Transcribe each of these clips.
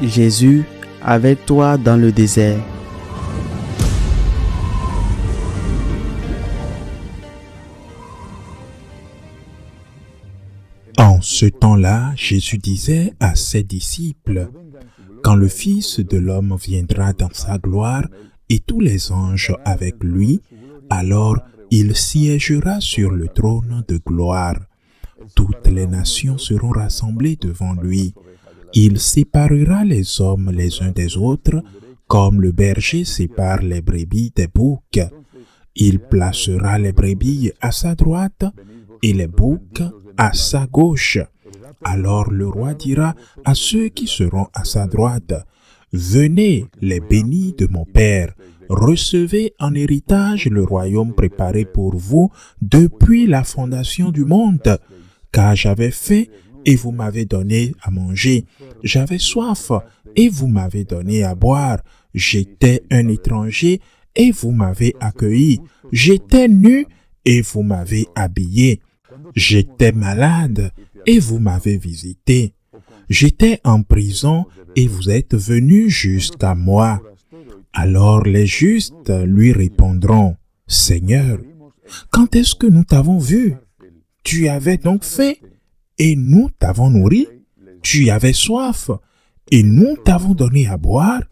Jésus, avec toi dans le désert. En ce temps-là, Jésus disait à ses disciples, « Quand le Fils de l'homme viendra dans sa gloire et tous les anges avec lui, alors il siégera sur le trône de gloire. Toutes les nations seront rassemblées devant lui. Il séparera les hommes les uns des autres, comme le berger sépare les brebis des boucs. Il placera les brebis à sa droite et les boucs à sa gauche. Alors le roi dira à ceux qui seront à sa droite, « Venez, les bénis de mon Père, recevez en héritage le royaume préparé pour vous depuis la fondation du monde. Car j'avais faim et vous m'avez donné à manger, j'avais soif et vous m'avez donné à boire, j'étais un étranger et vous m'avez accueilli, j'étais nu et vous m'avez habillé, j'étais malade et vous m'avez visité, j'étais en prison et vous êtes venus jusqu'à moi. » Alors les justes lui répondront, « Seigneur, quand est-ce que nous t'avons vu? Tu avais donc faim et nous t'avons nourri. Tu avais soif et nous t'avons donné à boire.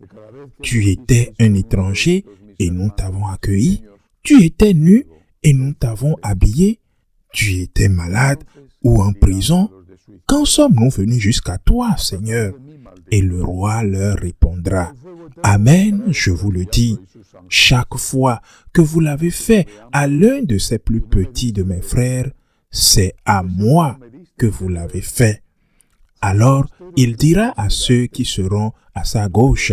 Tu étais un étranger et nous t'avons accueilli. Tu étais nu et nous t'avons habillé. Tu étais malade ou en prison. Quand sommes-nous venus jusqu'à toi, Seigneur? » Et le roi leur répondra, « Amen, je vous le dis, chaque fois que vous l'avez fait à l'un de ces plus petits de mes frères, c'est à moi que vous l'avez fait. » Alors il dira à ceux qui seront à sa gauche,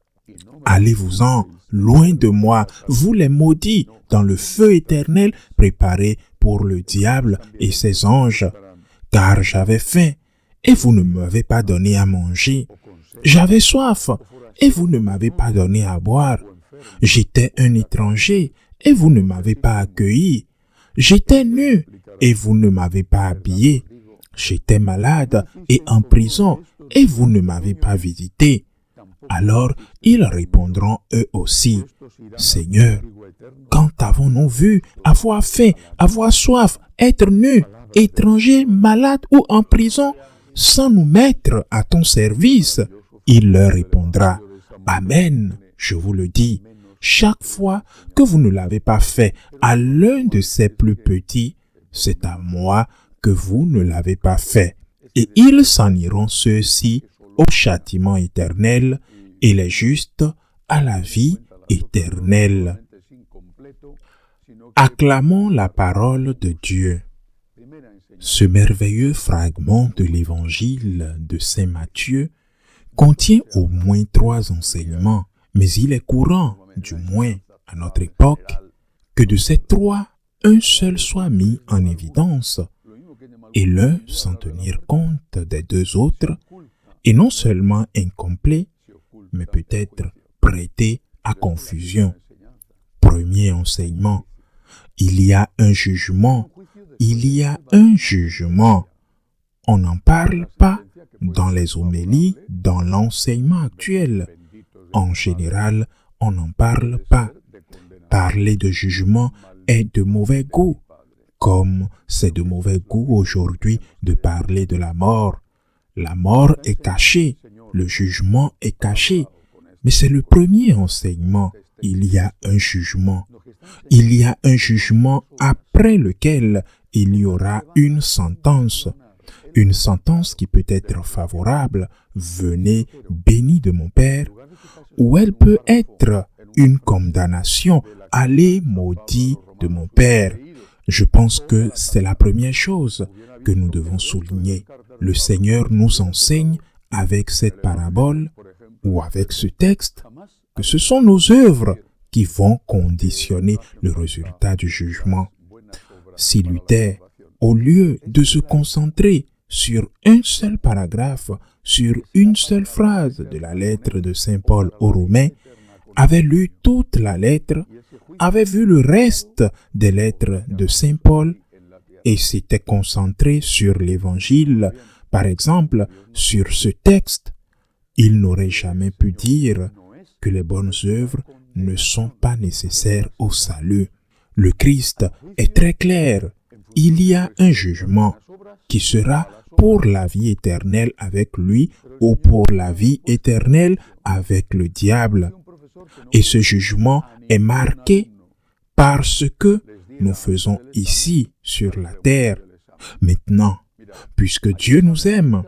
« Allez-vous-en, loin de moi, vous les maudits, dans le feu éternel préparé pour le diable et ses anges. Car j'avais faim, et vous ne m'avez pas donné à manger. J'avais soif, et vous ne m'avez pas donné à boire. J'étais un étranger, et vous ne m'avez pas accueilli. J'étais nu, et vous ne m'avez pas habillé. J'étais malade et en prison, et vous ne m'avez pas visité. » Alors ils répondront eux aussi, « Seigneur, quand avons-nous vu avoir faim, avoir soif, être nus, étrangers, malades ou en prison, sans nous mettre à ton service? » Il leur répondra, « Amen, je vous le dis, chaque fois que vous ne l'avez pas fait à l'un de ces plus petits, c'est à moi que vous ne l'avez pas fait. » Et ils s'en iront ceux-ci au châtiment éternel et les justes à la vie éternelle. Acclamons la parole de Dieu. Ce merveilleux fragment de l'évangile de Saint Matthieu contient au moins 3 enseignements, mais il est courant, du moins à notre époque, que de ces 3, un seul soit mis en évidence, et l'un sans tenir compte des 2 autres, et non seulement incomplet, mais peut-être prêté à confusion. Premier enseignement, il y a un jugement, il y a un jugement. On n'en parle pas dans les homélies, dans l'enseignement actuel. En général, on n'en parle pas. Parler de jugement est de mauvais goût, comme c'est de mauvais goût aujourd'hui de parler de la mort. La mort est cachée, le jugement est caché, mais c'est le premier enseignement. Il y a un jugement. Il y a un jugement après lequel il y aura une sentence qui peut être favorable, venez bénis de mon Père, ou elle peut être une condamnation, allez maudit de mon Père. Je pense que c'est la première chose que nous devons souligner. Le Seigneur nous enseigne avec cette parabole ou avec ce texte que ce sont nos œuvres qui vont conditionner le résultat du jugement. Si Luther, au lieu de se concentrer sur un seul paragraphe, sur une seule phrase de la lettre de Saint Paul aux Romains, avait lu toute la lettre, avait vu le reste des lettres de Saint Paul et s'était concentré sur l'Évangile, par exemple, sur ce texte, il n'aurait jamais pu dire que les bonnes œuvres ne sont pas nécessaires au salut. Le Christ est très clair. Il y a un jugement qui sera pour la vie éternelle avec lui ou pour la vie éternelle avec le diable. Et ce jugement est marqué par ce que nous faisons ici sur la terre. Maintenant, puisque Dieu nous aime,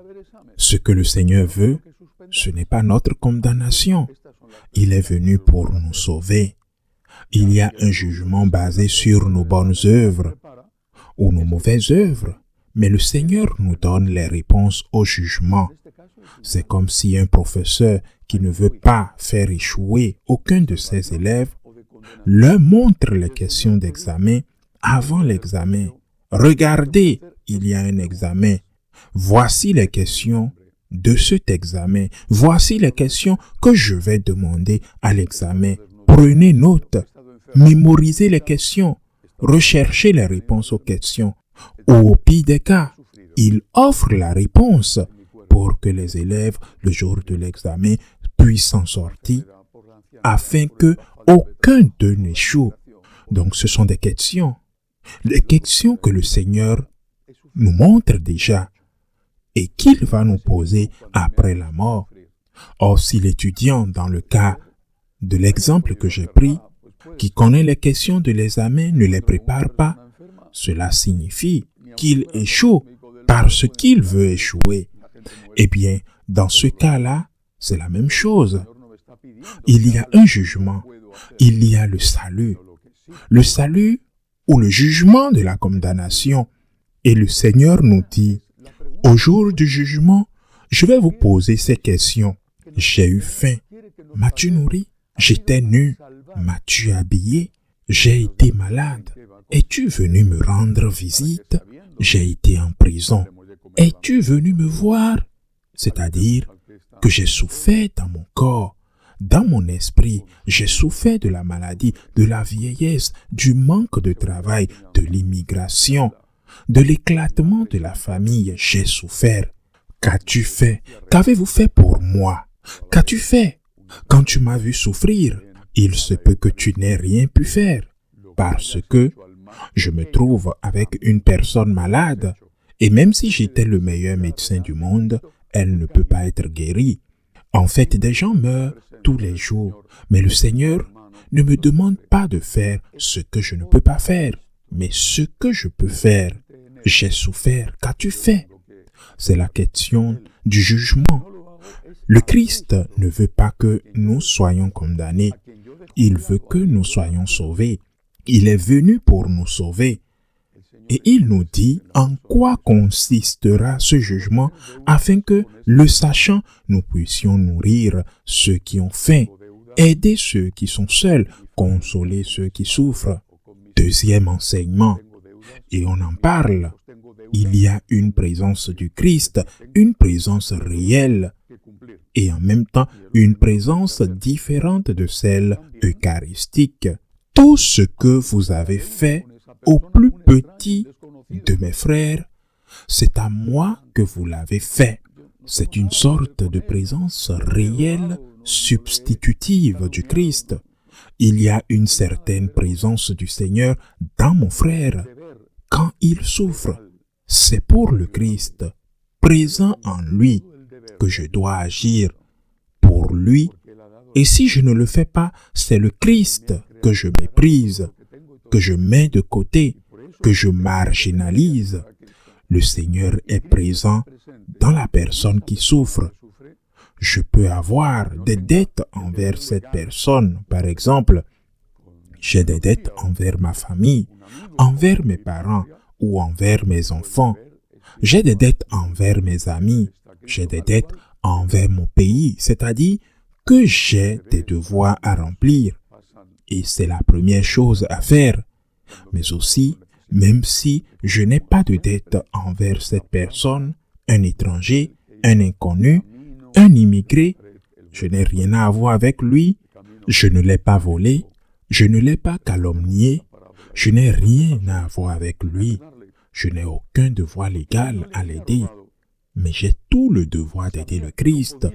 ce que le Seigneur veut, ce n'est pas notre condamnation. Il est venu pour nous sauver. Il y a un jugement basé sur nos bonnes œuvres ou nos mauvaises œuvres, mais le Seigneur nous donne les réponses au jugement. C'est comme si un professeur qui ne veut pas faire échouer aucun de ses élèves leur montre les questions d'examen avant l'examen. Regardez, il y a un examen. Voici les questions de cet examen. Voici les questions que je vais demander à l'examen. Prenez note, mémorisez les questions, recherchez les réponses aux questions. Ou au pire des cas, il offre la réponse pour que les élèves, le jour de l'examen, puissent s'en sortir afin que aucun d'eux n'échoue. Donc ce sont des questions que le Seigneur nous montre déjà et qu'il va nous poser après la mort. Or, si l'étudiant, dans le cas de l'exemple que j'ai pris, qui connaît les questions de l'examen, ne les prépare pas, cela signifie qu'il échoue parce qu'il veut échouer. Eh bien, dans ce cas-là, c'est la même chose. Il y a un jugement, il y a le salut. Le salut ou le jugement de la condamnation. Et le Seigneur nous dit, au jour du jugement, je vais vous poser ces questions. J'ai eu faim, m'as-tu nourri? J'étais nu, m'as-tu habillé? J'ai été malade, es-tu venu me rendre visite? J'ai été en prison, es-tu venu me voir? C'est-à-dire que j'ai souffert dans mon corps, dans mon esprit, j'ai souffert de la maladie, de la vieillesse, du manque de travail, de l'immigration, de l'éclatement de la famille, j'ai souffert. Qu'as-tu fait? Qu'avez-vous fait pour moi? Qu'as-tu fait? Quand tu m'as vu souffrir, il se peut que tu n'aies rien pu faire, parce que je me trouve avec une personne malade, et même si j'étais le meilleur médecin du monde, elle ne peut pas être guérie. En fait, des gens meurent tous les jours, mais le Seigneur ne me demande pas de faire ce que je ne peux pas faire, mais ce que je peux faire. J'ai souffert, qu'as-tu fait? C'est la question du jugement. Le Christ ne veut pas que nous soyons condamnés, il veut que nous soyons sauvés. Il est venu pour nous sauver. Et il nous dit en quoi consistera ce jugement afin que, le sachant, nous puissions nourrir ceux qui ont faim, aider ceux qui sont seuls, consoler ceux qui souffrent. Deuxième enseignement, et on en parle, il y a une présence du Christ, une présence réelle, et en même temps une présence différente de celle eucharistique. Tout ce que vous avez fait au plus petit de mes frères, c'est à moi que vous l'avez fait. C'est une sorte de présence réelle, substitutive du Christ. Il y a une certaine présence du Seigneur dans mon frère. Quand il souffre, c'est pour le Christ, présent en lui, que je dois agir pour lui. Et si je ne le fais pas, c'est le Christ que je méprise, que je mets de côté, que je marginalise. Le Seigneur est présent dans la personne qui souffre. Je peux avoir des dettes envers cette personne. Par exemple, j'ai des dettes envers ma famille, envers mes parents ou envers mes enfants. J'ai des dettes envers mes amis. J'ai des dettes envers mon pays, c'est-à-dire que j'ai des devoirs à remplir. Et c'est la première chose à faire. Mais aussi, même si je n'ai pas de dette envers cette personne, un étranger, un inconnu, un immigré, je n'ai rien à voir avec lui, je ne l'ai pas volé, je ne l'ai pas calomnié, je n'ai rien à voir avec lui, je n'ai aucun devoir légal à l'aider. Mais j'ai tout le devoir d'aider le Christ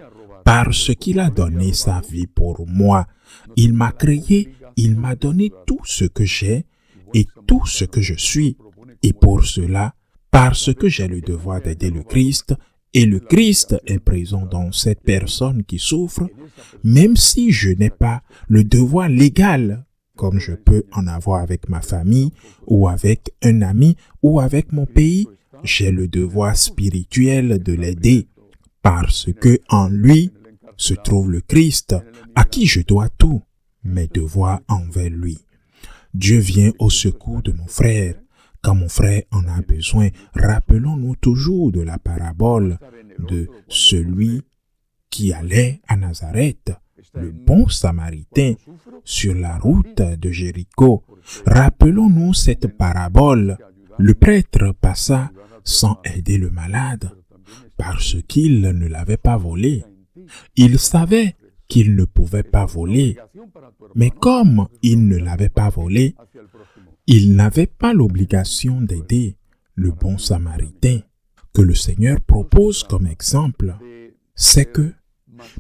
parce qu'il a donné sa vie pour moi. Il m'a créé, il m'a donné tout ce que j'ai et tout ce que je suis. Et pour cela, parce que j'ai le devoir d'aider le Christ, et le Christ est présent dans cette personne qui souffre, même si je n'ai pas le devoir légal, comme je peux en avoir avec ma famille, ou avec un ami, ou avec mon pays, j'ai le devoir spirituel de l'aider, parce que en lui se trouve le Christ, à qui je dois tout, mes devoirs envers lui. Dieu vient au secours de mon frère. Quand mon frère en a besoin, rappelons-nous toujours de la parabole de celui qui allait à Nazareth, le bon Samaritain, sur la route de Jéricho. Rappelons-nous cette parabole. Le prêtre passa sans aider le malade, parce qu'il ne l'avait pas volé. Il savait qu'il ne pouvait pas voler, mais comme il ne l'avait pas volé, il n'avait pas l'obligation d'aider le bon Samaritain. Que le Seigneur propose comme exemple, c'est que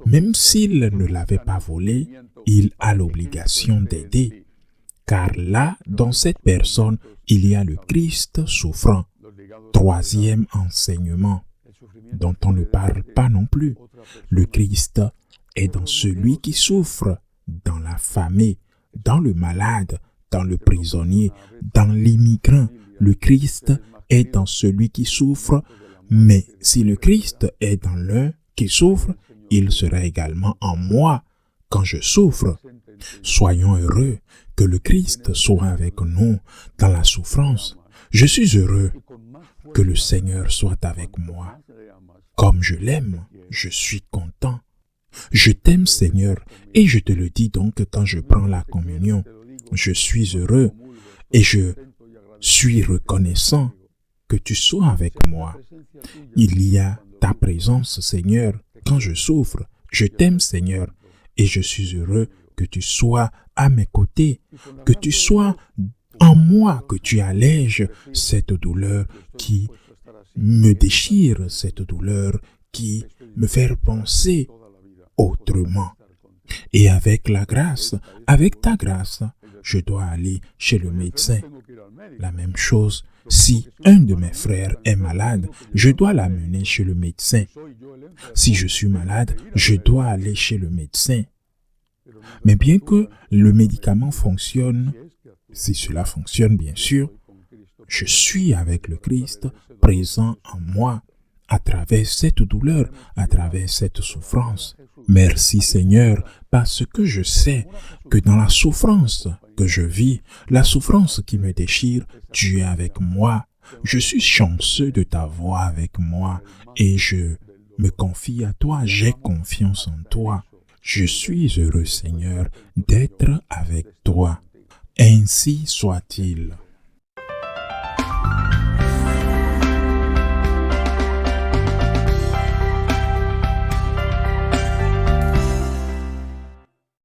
même s'il ne l'avait pas volé, il a l'obligation d'aider. Car là, dans cette personne, il y a le Christ souffrant. Troisième enseignement, dont on ne parle pas non plus. Le Christ est dans celui qui souffre, dans l'affamé, dans le malade, dans le prisonnier, dans l'immigrant. Le Christ est dans celui qui souffre, mais si le Christ est dans l'un qui souffre, il sera également en moi quand je souffre. Soyons heureux que le Christ soit avec nous dans la souffrance. Je suis heureux que le Seigneur soit avec moi. Comme je l'aime, je suis content. Je t'aime, Seigneur, et je te le dis donc quand je prends la communion. Je suis heureux et je suis reconnaissant que tu sois avec moi. Il y a ta présence, Seigneur, quand je souffre. Je t'aime, Seigneur, et je suis heureux que tu sois à mes côtés, que tu sois en moi, que tu allèges cette douleur qui me déchire, cette douleur qui me fait penser autrement. Et avec la grâce, avec ta grâce, je dois aller chez le médecin. La même chose, si un de mes frères est malade, je dois l'amener chez le médecin. Si je suis malade, je dois aller chez le médecin. Mais bien que le médicament fonctionne, si cela fonctionne bien sûr, je suis avec le Christ présent en moi à travers cette douleur, à travers cette souffrance. Merci Seigneur, parce que je sais que dans la souffrance que je vis, la souffrance qui me déchire, tu es avec moi. Je suis chanceux de t'avoir avec moi et je me confie à toi, j'ai confiance en toi. Je suis heureux Seigneur d'être avec toi. Ainsi soit-il.